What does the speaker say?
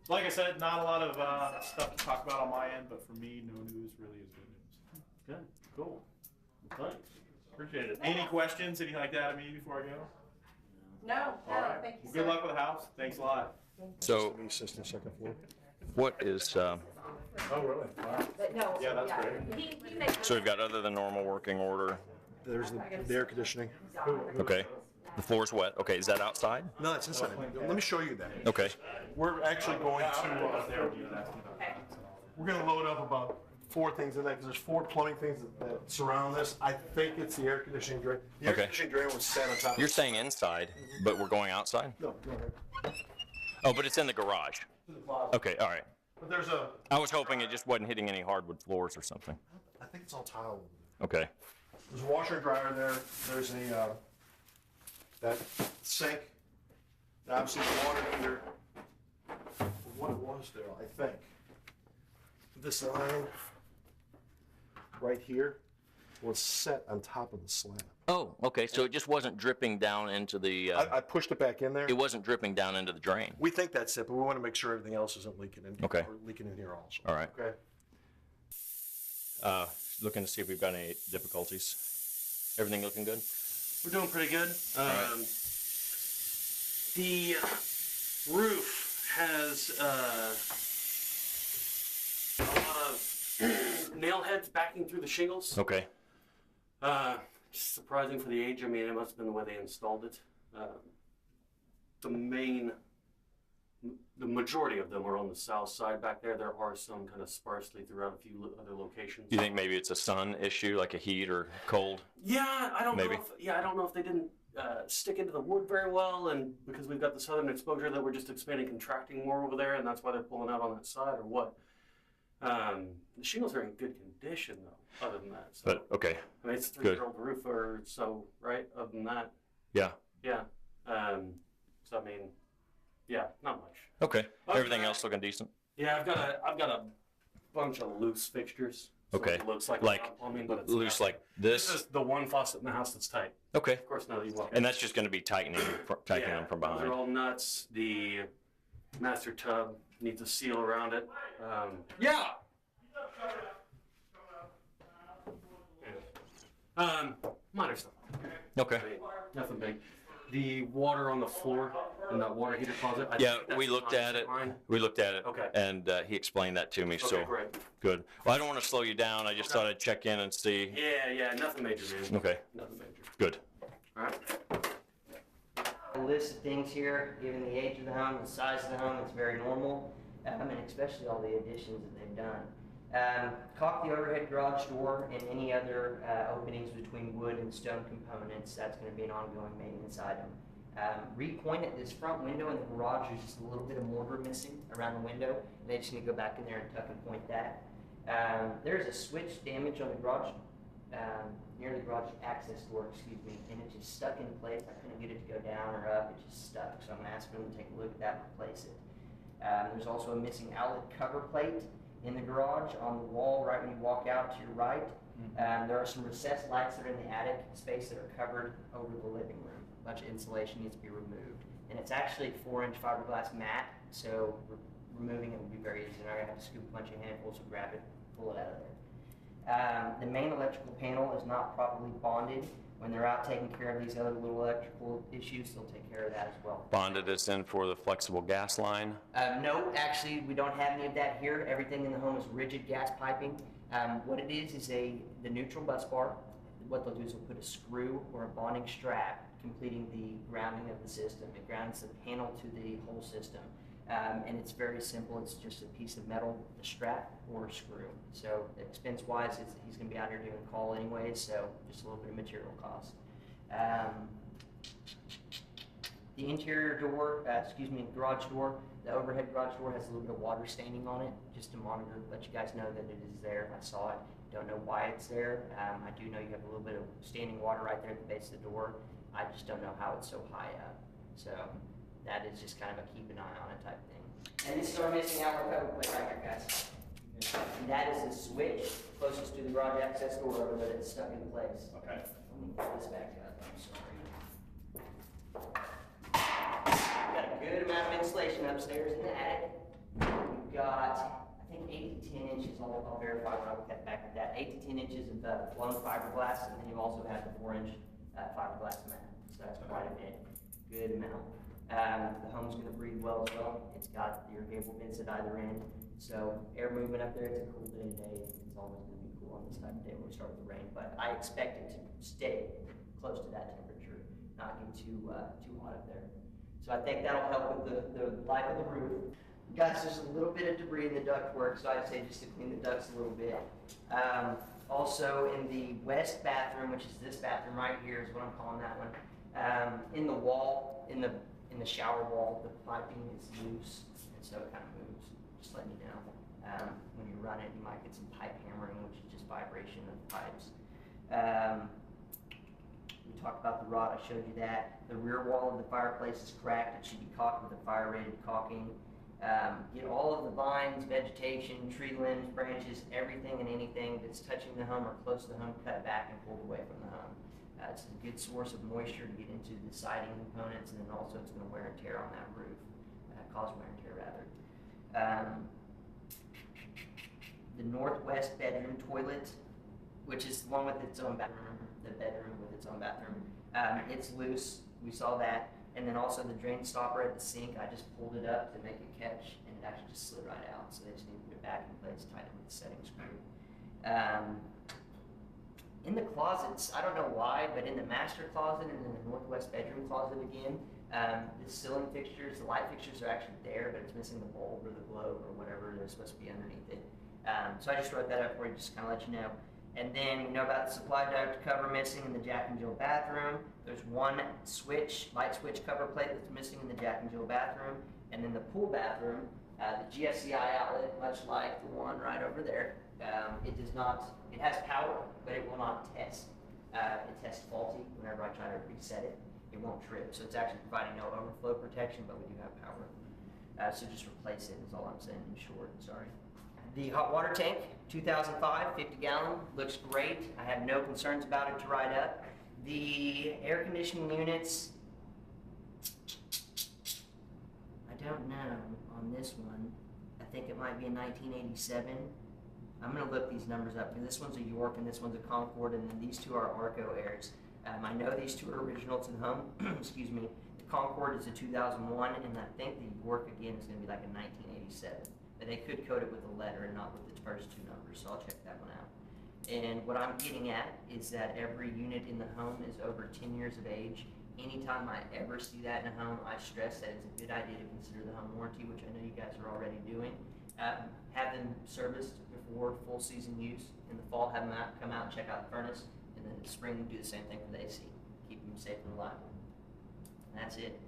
Like I said, not a lot of stuff to talk about on my end, but for me, no news really is good news. Good, cool. Thanks. Appreciate it. Any questions, anything like that of me before I go? No, All right. thank you, Well, sir. good luck with the house. Thanks a lot. So Assistant second floor. what is, Oh, really? Wow. But no, Yeah, that's great. He made. so we've got other than normal working order, There's the air conditioning. okay? The floor's wet, okay, is that outside? No, it's inside. Let me show you that. Okay, We're actually going to, we're gonna load up about 4 things in there, because there's 4 plumbing things that surround this. I think it's the air conditioning drain. The air Okay. conditioning drain was set on top. you're saying inside, but we're going outside? No, no. Oh, but it's in the garage? Okay, all right. But there's a, I was hoping it just wasn't hitting any hardwood floors or something. I think it's all tile. Okay, There's a washer and dryer there. There's a, that sink. And obviously the water heater. What it was there, I think. This line right here was set on top of the slab. oh, okay, so it just wasn't dripping down into the, I pushed it back in there. it wasn't dripping down into the drain? We think that's it, but we want to make sure everything else isn't leaking in. Okay. Or leaking in here also. All right. Okay. Looking to see if we've got any difficulties. Everything looking good? We're doing pretty good. right. The roof has a lot of nail heads backing through the shingles. Okay, Just surprising for the age. I mean, it must have been the way they installed it. The majority of them are on the south side back there. There are some kind of sparsely throughout a few other locations. you think maybe it's a sun issue, like a heat or cold? Yeah, I don't Maybe. know. I don't know if they didn't stick into the wood very well, and because we've got the southern exposure, that we're just expanding, contracting more over there, and that's why they're pulling out on that side, or what. The shingles are in good condition, though. Other than that, so But, okay, I mean, it's a good. 3-year-old roof, or so, right? Other than that, yeah, yeah. So I mean, yeah, not much. okay. Okay. Everything else looking decent? Yeah, I've got a bunch of loose fixtures. So Okay. it looks like Like, plumbing, but it's loose not. like This this? is the one faucet in the house that's tight. Okay, Of course, now that you walk in. and that's just gonna be tightening them from Those behind? are all nuts. The master tub needs a seal around it. Yeah. Minor stuff. Okay. Nothing big. The water on the floor in that water heater closet. I Yeah, think that's we looked at it. line. We looked at it. Okay. And he explained that to me, so. Okay, great. Good. Well, I don't want to slow you down. I just thought I'd check in and see. Yeah, nothing major, man. Okay, Nothing major. good. All right. A list of things here, given the age of the home, the size of the home, it's very normal, and especially all the additions that they've done. Caulk the overhead garage door and any other openings between wood and stone components. That's going to be an ongoing maintenance item. Repointed this front window in the garage. There's just a little bit of mortar missing around the window. And they just need to go back in there and tuck and point that. There's a switch damage on the garage, near the garage access door, excuse me, and it just stuck in place. I couldn't get it to go down or up. It just stuck. So I'm going to ask them to take a look at that and replace it. There's also a missing outlet cover plate in the garage on the wall right when you walk out to your right. There are some recessed lights that are in the attic space that are covered over the living room. A bunch of insulation needs to be removed. And it's actually 4-inch fiberglass mat, so removing it would be very easy. Now I have to scoop a bunch of handfuls and grab it, pull it out of there. The main electrical panel is not properly bonded. When they're out taking care of these other little electrical issues, they'll take care of that as well. Bonded is in for the flexible gas line? No, actually, we don't have any of that here. Everything in the home is rigid gas piping. What it is the neutral bus bar. What they'll do is they'll put a screw or a bonding strap completing the grounding of the system. It grounds the panel to the whole system. And it's very simple. It's just a piece of metal, a strap, or a screw. So expense-wise, he's going to be out here doing a call anyways, so just a little bit of material cost. The interior door, garage door, the overhead garage door has a little bit of water staining on it, just to monitor, let you guys know that it is there. I saw it. Don't know why it's there. I do know you have a little bit of standing water right there at the base of the door. I just don't know how it's so high up. So that is just kind of a keep an eye on it type thing. And this is our missing outlet cover plate right here, guys. And that is the switch closest to the garage access door over there that's stuck in place. Okay. Let me put this back up, I'm sorry. Got a good amount of insulation upstairs in the attic. got, I think 8 to 10 inches, I'll verify when I get back with that, 8 to 10 inches of blown fiberglass, and then you also have the 4-inch fiberglass mat, so that's quite a bit, good amount. The home's gonna breathe well as well. It's got your gable vents at either end, so air movement up there. It's a cool day today. It's always gonna be cool on this type of day when we start with the rain, but I expect it to stay close to that temperature, not get too hot up there. So I think that'll help with the life of the roof. Guys, there's a little bit of debris in the ductwork, so I'd say just to clean the ducts a little bit. Also in the west bathroom, which is this bathroom right here, is what I'm calling that one. In the wall, in the shower wall, the piping is loose, and so it kind of moves. Just letting you know. When you run it, you might get some pipe hammering, which is just vibration of pipes. We talked about the rod, I showed you that. The rear wall of the fireplace is cracked. It should be caulked with a fire-rated caulking. Get all of the vines, vegetation, tree limbs, branches, everything and anything that's touching the home or close to the home, cut back and pulled away from the home. It's a good source of moisture to get into the siding components, and then also it's going to wear and tear on that roof, cause wear and tear rather. The northwest bedroom toilet, which is the one with its own bathroom, the bedroom with its own bathroom, it's loose. We saw that. And then also the drain stopper at the sink, I just pulled it up to make it catch, and it actually just slid right out. So they just need to put it back in place, tighten with the setting screw. In the closets, I don't know why, but in the master closet and in the northwest bedroom closet again, the ceiling fixtures, the light fixtures are actually there, but it's missing the bulb or the globe or whatever they're supposed to be underneath it. So I just wrote that up for you, just kind of let you know. And then we know about the supply duct cover missing in the Jack and Jill bathroom. There's one switch, light switch cover plate that's missing in the Jack and Jill bathroom. And then the pool bathroom, the GFCI outlet, much like the one right over there, it does not, it has power, but it will not test. It tests faulty whenever I try to reset it. It won't trip. So it's actually providing no overflow protection, but we do have power. So just replace it is all I'm saying in short, sorry. The hot water tank, 2005, 50 gallon, looks great. I have no concerns about it to ride up. The air conditioning units, I don't know on this one. I think it might be a 1987. I'm gonna look these numbers up, because this one's a York and this one's a Concord, and then these two are Arco airs. I know these two are original to the home, excuse me. The Concord is a 2001, and I think the York again is gonna be like a 1987. But they could code it with a letter and not with the first two numbers, so I'll check that one out. And what I'm getting at is that every unit in the home is over 10 years of age. Anytime I ever see that in a home, I stress that it's a good idea to consider the home warranty, which I know you guys are already doing. Have them serviced before full season use. In the fall, have them come out and check out the furnace, and then in the spring, do the same thing for the AC. Keep them safe and reliable. And that's it.